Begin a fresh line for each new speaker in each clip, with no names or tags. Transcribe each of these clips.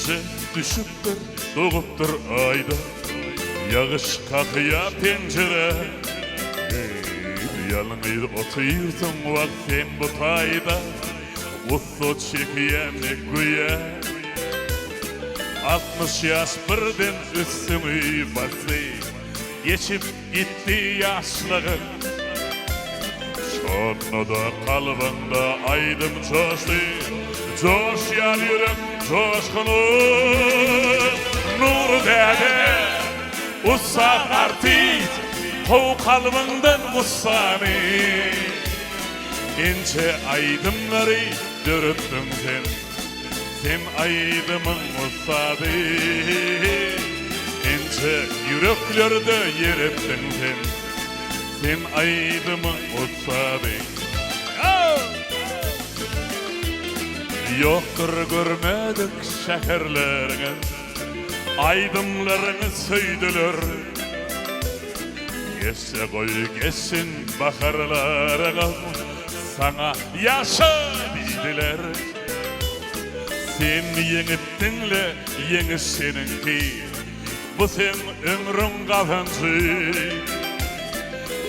iyice düşüptür, doğuptur ayda. Yağış kakıya pencere, yalnız otuyorsun vak sen bu tayda. Uslu çekiyemle güye, 60 yaş birden üstümü bastı. Geçip gitti yaşlığın, şonu da kalbinde aydım coştu. Coşyan yürek coşkunu, nur dede ussat artit, kov kalbinden ussani. İnce aydımları dörüttün sen, sen aydımın ussadı. İnce yüreklerde yer ettin sen, sen aydımın ussadı. Yoktur görmedik şehirlerini, aydımlarını söydüler. Geçse koy geçsin baharlarına, sana yaşa dediler. Sen yenittinle yeni seninki, bu sen ömrün kazancı.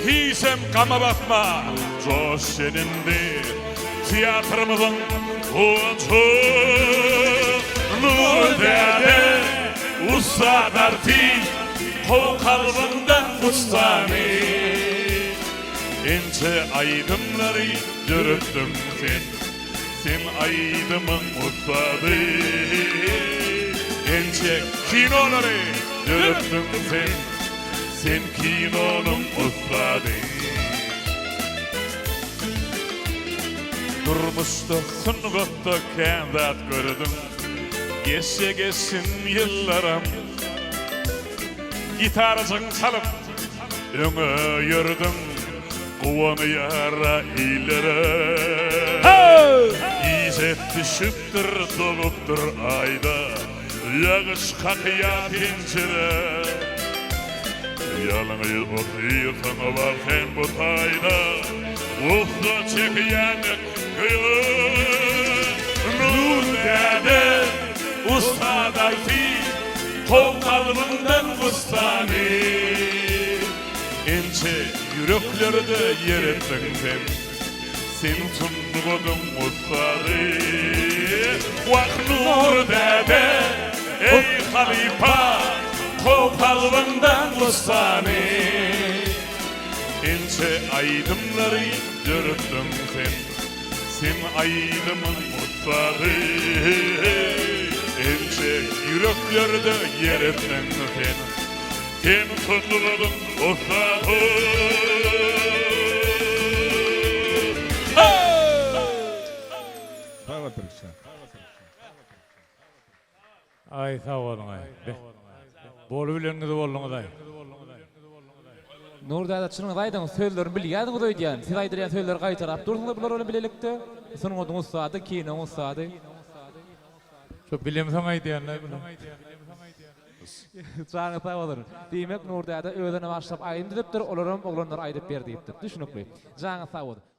Hiçem kama bakma, coş senindi, tiyatromuzun ucu. Nur dede, usta dartin, kov kalbinden ustani. İnce aydımları dürüttün sen, sen aydımın ustadı. İnce kinoları dürüttün sen, sen kinonun ustadı. Durmuşta sungatta kendat gördüm, geçse geçsin yıllarım. Gitarcın çalıp öňe yürüdüm, kuvanı yara ileri. İzet düşüptür, doluptur ayda, yağış kakıya pencere. Yalnız otuyorsun var sen bu tayda, uslu çekiyen gıyır. Nur dede, usta darti, kov kalbinden ustani. İnce yüreklerde yer ettin sen, sen sunduğun ustadı. Vak nur dede, ey halifa, kov kalbinden ustani. İnce aydımları dürüttün sen, sen aydımın ustadı. İnce yüreklerde yer ettin sen, sen sunduğun ustadı.
Ay sağ olun ay. Bolu bileniniz bolluňuz ay.
Nur dada çynyňyz aýdyň, sözlerini bilýärdiňiz öýdýän. Siz aýdyrýan sözleri gaýtarap durdyňyz bular öyle bilelikde. Sunuňyň ustady, kinoň ustady.
Şu bilemseň aýdýanlar bilen.
Çaňy sağ bolun. Diýmek Nur dada özüne başlap aýdym diýipdir, olaram oglanlar aýdyp berdi diýipdir. Düşünükli. Jaňy sağ bolun.